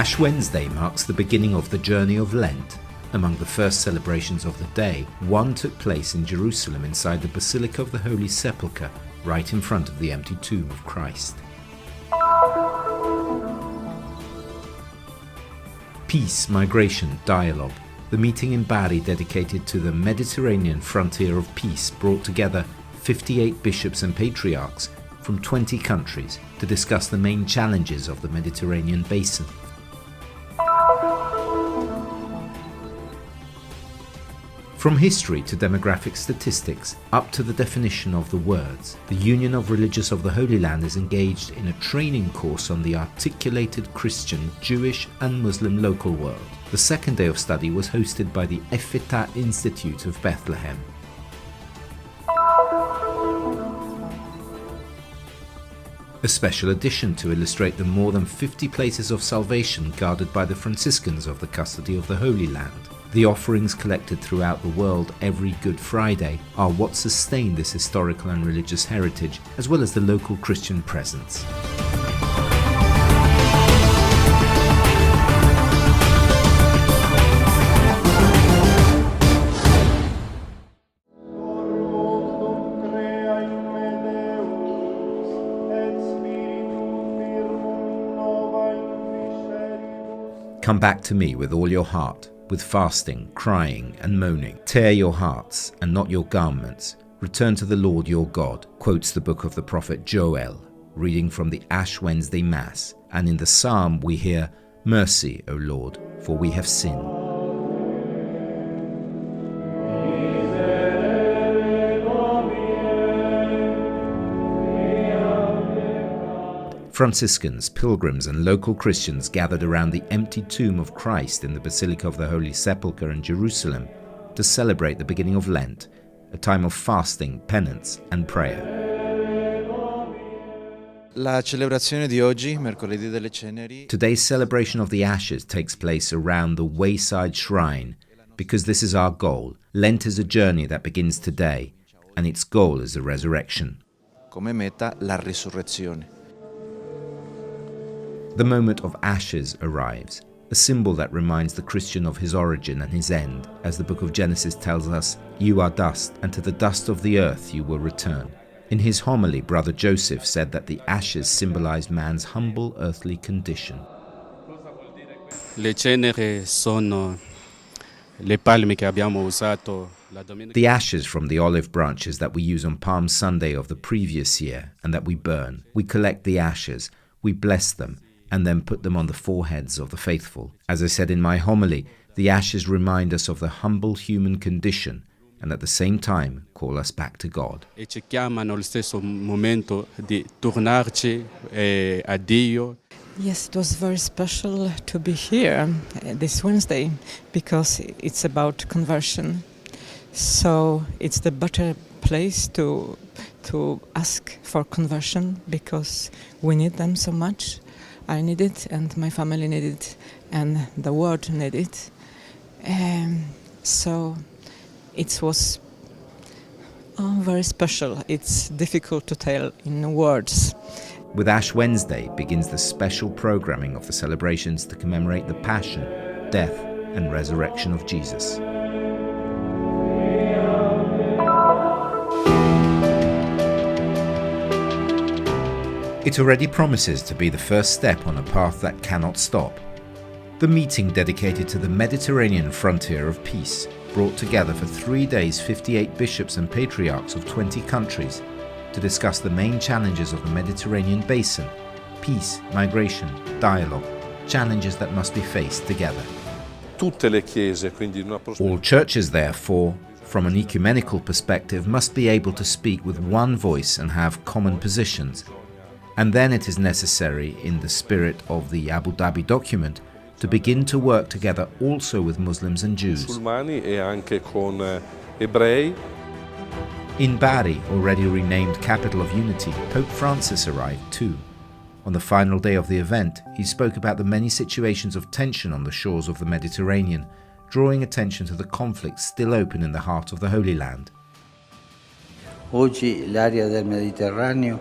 Ash Wednesday marks the beginning of the journey of Lent. Among the first celebrations of the day, one took place in Jerusalem inside the Basilica of the Holy Sepulchre, right in front of the empty tomb of Christ. Peace, Migration, Dialogue. The meeting in Bari dedicated to the Mediterranean frontier of peace brought together 58 bishops and patriarchs from 20 countries to discuss the main challenges of the Mediterranean basin. From history to demographic statistics, up to the definition of the words, the Union of Religious of the Holy Land is engaged in a training course on the articulated Christian, Jewish and Muslim local world. The second day of study was hosted by the Effetah Institute of Bethlehem. A special edition to illustrate the more than 50 places of salvation guarded by the Franciscans of the Custody of the Holy Land. The offerings collected throughout the world every Good Friday are what sustain this historical and religious heritage, as well as the local Christian presence. Come back to me with all your heart, with fasting, crying and moaning. Tear your hearts and not your garments. Return to the Lord your God, quotes the book of the prophet Joel, reading from the Ash Wednesday Mass. And in the psalm we hear, "Mercy, O Lord, for we have sinned." Franciscans, pilgrims and local Christians gathered around the empty tomb of Christ in the Basilica of the Holy Sepulchre in Jerusalem to celebrate the beginning of Lent, a time of fasting, penance and prayer. La celebrazione di oggi, mercoledì delle ceneri. Today's celebration of the ashes takes place around the wayside shrine because this is our goal. Lent is a journey that begins today and its goal is the resurrection. Come meta la risurrezione. The moment of ashes arrives, a symbol that reminds the Christian of his origin and his end. As the book of Genesis tells us, "You are dust, and to the dust of the earth you will return." In his homily, Brother Joseph said that the ashes symbolize man's humble earthly condition. Le ceneri sono le palme che abbiamo usato la domenica. The ashes from the olive branches that we use on Palm Sunday of the previous year and that we burn. We collect the ashes, we bless them, and then put them on the foreheads of the faithful. As I said in my homily, the ashes remind us of the humble human condition and at the same time call us back to God. E ci chiamano allo stesso momento di tornarci a Dio. Yes, it was very special to be here this Wednesday because it's about conversion. So it's the better place to ask for conversion because we need them so much. I need it, and my family need it, and the world need it. So it was very special. It's difficult to tell in words. With Ash Wednesday begins the special programming of the celebrations to commemorate the Passion, Death, and Resurrection of Jesus. It already promises to be the first step on a path that cannot stop. The meeting dedicated to the Mediterranean frontier of peace brought together for 3 days 58 bishops and patriarchs of 20 countries to discuss the main challenges of the Mediterranean basin: peace, migration, dialogue, challenges that must be faced together. All churches, therefore, from an ecumenical perspective, must be able to speak with one voice and have common positions. And then it is necessary, in the spirit of the Abu Dhabi document, to begin to work together also with Muslims and Jews. In Bari, already renamed Capital of Unity, Pope Francis arrived too. On the final day of the event, he spoke about the many situations of tension on the shores of the Mediterranean, drawing attention to the conflicts still open in the heart of the Holy Land. Oggi l'area del Mediterraneo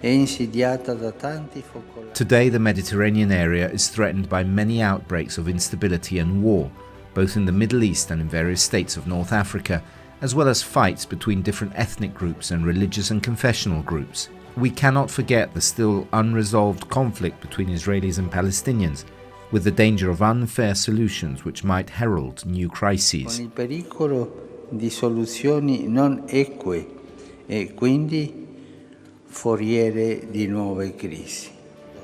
è insidiata da tanti focolai. Today, the Mediterranean area is threatened by many outbreaks of instability and war, both in the Middle East and in various states of North Africa, as well as fights between different ethnic groups and religious and confessional groups. We cannot forget the still unresolved conflict between Israelis and Palestinians, with the danger of unfair solutions which might herald new crises. Con il pericolo di soluzioni non eque e quindi foriere di nuove crisi.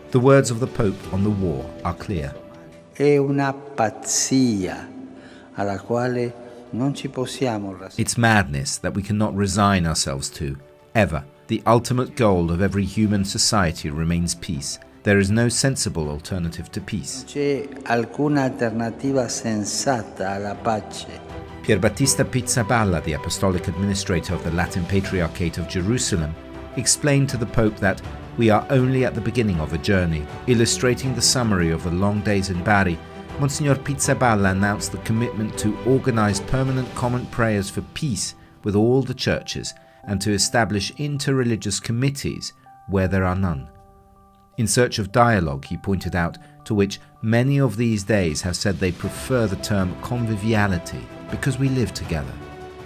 The words of the Pope on the war are clear. È una pazzia alla quale non ci possiamo rassegnare. It's madness that we cannot resign ourselves to, ever. The ultimate goal of every human society remains peace. There is no sensible alternative to peace. C'è alcuna alternativa sensata alla pace. Pierbattista Pizzaballa, the apostolic administrator of the Latin Patriarchate of Jerusalem, explained to the Pope that we are only at the beginning of a journey. Illustrating the summary of the long days in Bari, Monsignor Pizzaballa announced the commitment to organize permanent common prayers for peace with all the churches and to establish interreligious committees where there are none. In search of dialogue, he pointed out, to which many of these days have said they prefer the term conviviality because we live together.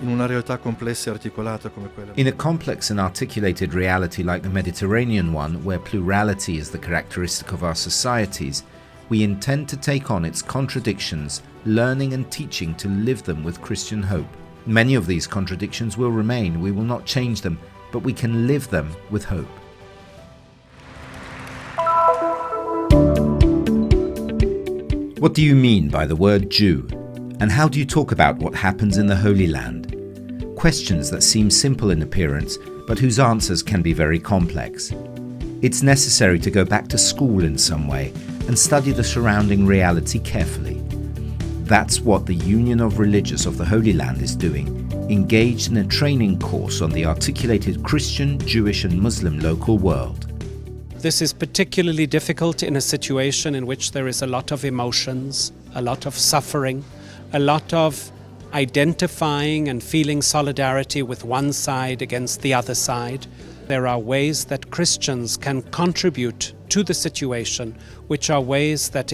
In una realtà complessa e articolata come quella. In a complex and articulated reality like the Mediterranean one, where plurality is the characteristic of our societies, we intend to take on its contradictions, learning and teaching to live them with Christian hope. Many of these contradictions will remain, we will not change them, but we can live them with hope. What do you mean by the word Jew? And how do you talk about what happens in the Holy Land? Questions that seem simple in appearance, but whose answers can be very complex. It's necessary to go back to school in some way and study the surrounding reality carefully. That's what the Union of Religious of the Holy Land is doing, engaged in a training course on the articulated Christian, Jewish and Muslim local world. This is particularly difficult in a situation in which there is a lot of emotions, a lot of suffering, a lot of identifying and feeling solidarity with one side against the other side. There are ways that Christians can contribute to the situation, which are ways that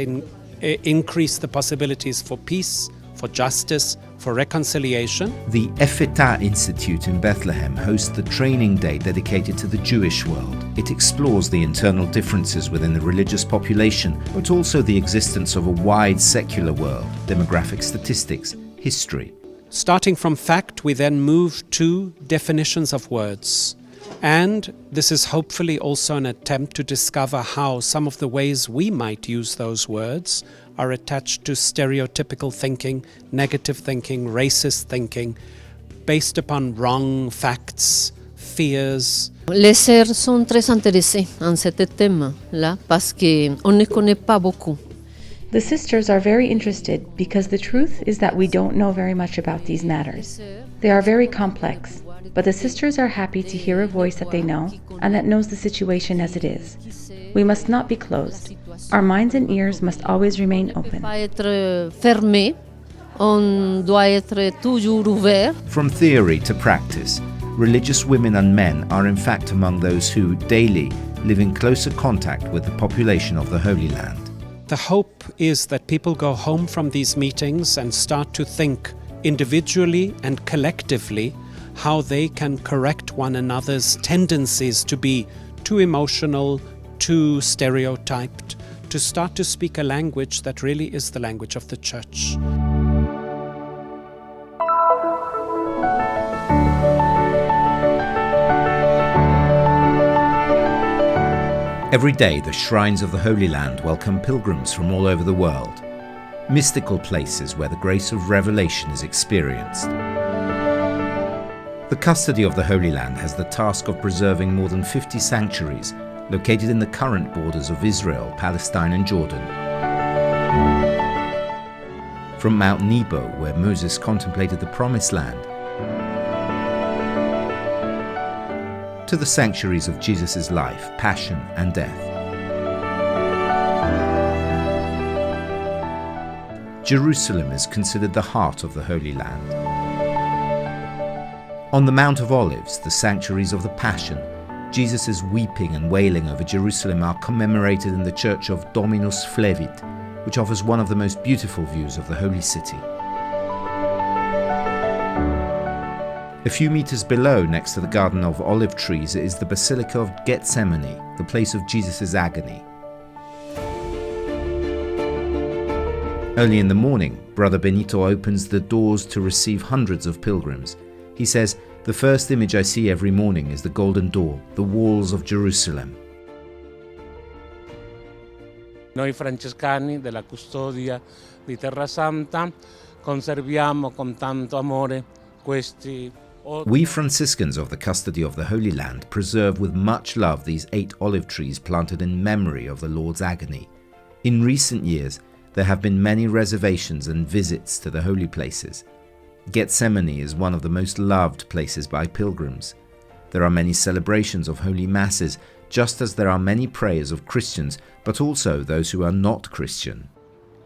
increase the possibilities for peace, for justice, for reconciliation. The Efetah Institute in Bethlehem hosts the training day dedicated to the Jewish world. It explores the internal differences within the religious population, but also the existence of a wide secular world, demographic statistics, history. Starting from fact, we then move to definitions of words. And this is hopefully also an attempt to discover how some of the ways we might use those words are attached to stereotypical thinking, negative thinking, racist thinking, based upon wrong facts, fears. Les sœurs sont très intéressées en ce thème-là parce qu'on ne connaît pas beaucoup. The sisters are very interested because the truth is that we don't know very much about these matters. They are very complex, but the sisters are happy to hear a voice that they know and that knows the situation as it is. We must not be closed. Our minds and ears must always remain open. Pas être fermé, on doit être toujours ouvert. From theory to practice, religious women and men are in fact among those who, daily, live in closer contact with the population of the Holy Land. The hope is that people go home from these meetings and start to think individually and collectively how they can correct one another's tendencies to be too emotional, too stereotyped, to start to speak a language that really is the language of the Church. Every day, the shrines of the Holy Land welcome pilgrims from all over the world, mystical places where the grace of revelation is experienced. The custody of the Holy Land has the task of preserving more than 50 sanctuaries located in the current borders of Israel, Palestine and Jordan. From Mount Nebo, where Moses contemplated the Promised Land, to the sanctuaries of Jesus' life, passion and death. Jerusalem is considered the heart of the Holy Land. On the Mount of Olives, the sanctuaries of the Passion, Jesus' weeping and wailing over Jerusalem are commemorated in the church of Dominus Flevit, which offers one of the most beautiful views of the Holy City. A few meters below, next to the Garden of Olive Trees, is the Basilica of Gethsemane, the place of Jesus' agony. Early in the morning, Brother Benito opens the doors to receive hundreds of pilgrims. He says, "The first image I see every morning is the Golden Door, the walls of Jerusalem." Noi francescani della custodia di Terra Santa conserviamo con tanto amore questi. We Franciscans of the custody of the Holy Land preserve with much love these 8 olive trees planted in memory of the Lord's agony. In recent years, there have been many reservations and visits to the holy places. Gethsemane is one of the most loved places by pilgrims. There are many celebrations of holy masses, just as there are many prayers of Christians, but also those who are not Christian.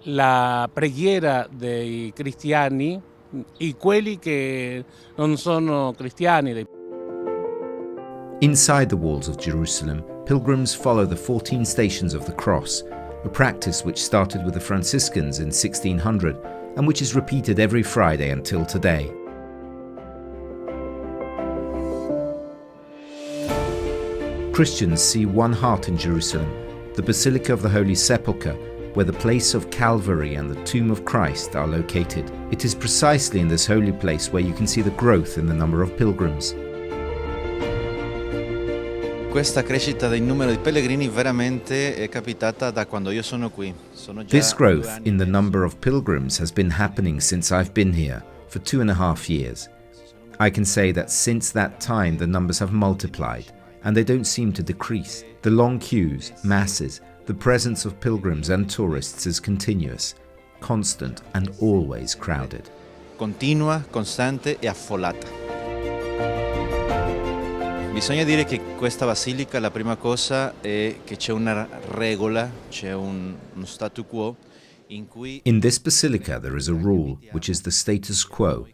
La preghiera dei cristiani e quelli che non sono cristiani. Inside the walls of Jerusalem, pilgrims follow the 14 stations of the cross, a practice which started with the Franciscans in 1600 and which is repeated every Friday until today. Christians see one heart in Jerusalem, the Basilica of the Holy Sepulchre, where the place of Calvary and the tomb of Christ are located. It is precisely in this holy place where you can see the growth in the number of pilgrims. Questa crescita del numero di pellegrini veramente è capitata da quando io sono qui. This growth in the number of pilgrims has been happening since I've been here, for 2.5 years. I can say that since that time the numbers have multiplied, and they don't seem to decrease. The long queues, masses, the presence of pilgrims and tourists is continuous, constant and always crowded. Continua, costante e affollata. Bisogna dire che questa basilica, la prima cosa è che c'è una regola, c'è uno statu quo in cui... In this basilica there is a rule, which is the status quo,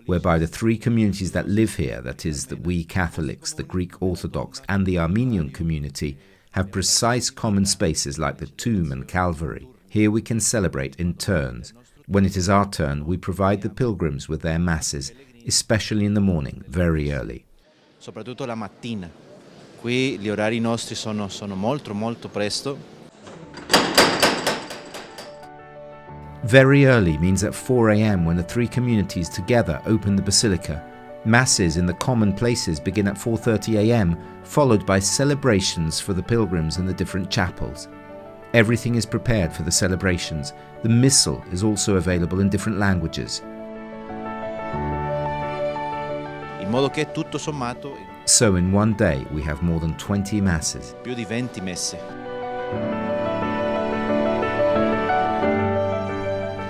whereby the 3 communities that live here, that is, we Catholics, the Greek Orthodox and the Armenian community, have precise common spaces like the tomb and Calvary. Here we can celebrate in turns. When it is our turn, we provide the pilgrims with their masses, especially in the morning, very early. Soprattutto la mattina. Qui gli orari nostri sono molto presto. Very early means at 4 a.m. when the 3 communities together open the basilica. Masses in the common places begin at 4:30 a.m., followed by celebrations for the pilgrims in the different chapels. Everything is prepared for the celebrations. The missal is also available in different languages. In modo che tutto sommato... So in one day we have more than 20 masses. Più di 20 messe.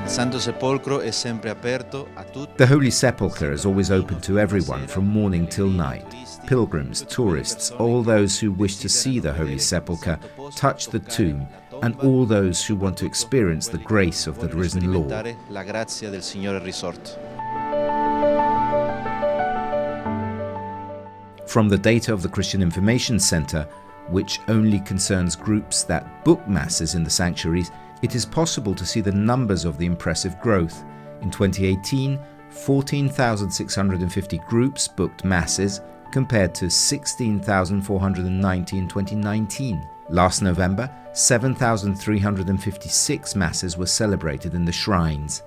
Il Santo Sepolcro è sempre aperto a tutti. The Holy Sepulchre is always open to everyone from morning till night. Pilgrims, tourists, all those who wish to see the Holy Sepulchre, touch the tomb, and all those who want to experience the grace of the risen Lord. La grazia del Signore risorto. From the data of the Christian Information Center, which only concerns groups that book masses in the sanctuaries, it is possible to see the numbers of the impressive growth. In 2018, 14,650 groups booked masses, compared to 16,490 in 2019. Last November, 7,356 masses were celebrated in the shrines.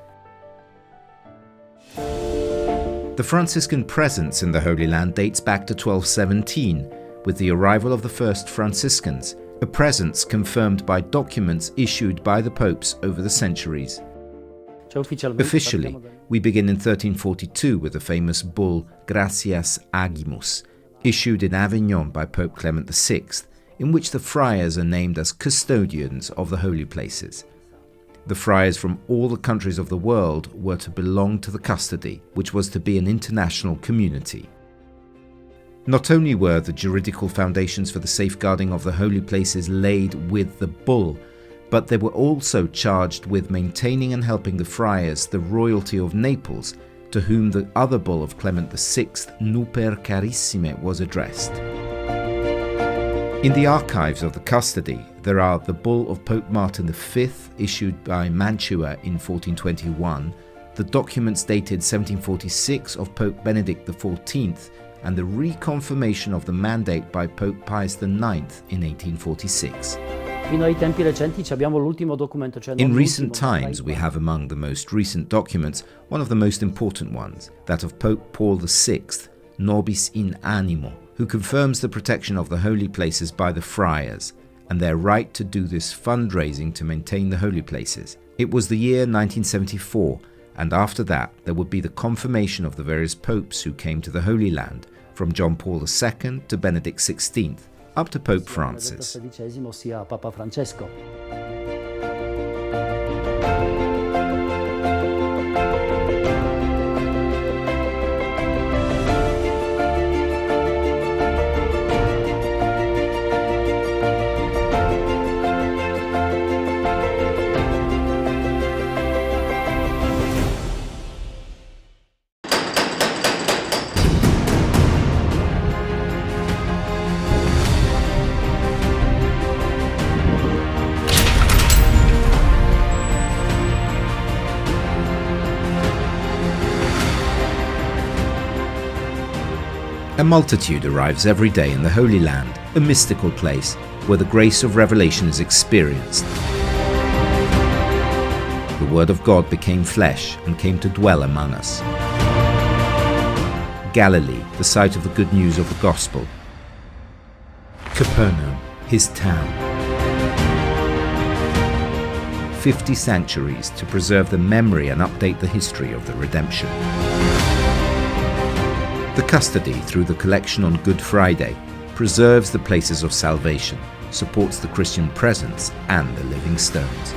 The Franciscan presence in the Holy Land dates back to 1217, with the arrival of the first Franciscans, a presence confirmed by documents issued by the popes over the centuries. Officially, we begin in 1342 with the famous bull Gratias Agimus, issued in Avignon by Pope Clement VI, in which the friars are named as custodians of the holy places. The friars from all the countries of the world were to belong to the custody, which was to be an international community. Not only were the juridical foundations for the safeguarding of the holy places laid with the bull, but they were also charged with maintaining and helping the friars, the royalty of Naples, to whom the other bull of Clement VI, Nuper Carissime, was addressed. In the archives of the custody, there are the bull of Pope Martin V, issued by Mantua in 1421, the documents dated 1746 of Pope Benedict XIV, and the reconfirmation of the mandate by Pope Pius IX in 1846. In recent times, we have among the most recent documents one of the most important ones, that of Pope Paul VI, Nobis in Animo, who confirms the protection of the holy places by the friars, and their right to do this fundraising to maintain the holy places. It was the year 1974, and after that there would be the confirmation of the various popes who came to the Holy Land, from John Paul II to Benedict XVI, up to Pope Francis. A multitude arrives every day in the Holy Land, a mystical place where the grace of revelation is experienced. The Word of God became flesh and came to dwell among us. Galilee, the site of the good news of the Gospel. Capernaum, his town. 50 sanctuaries to preserve the memory and update the history of the redemption. The custody, through the collection on Good Friday, preserves the places of salvation, supports the Christian presence and the living stones.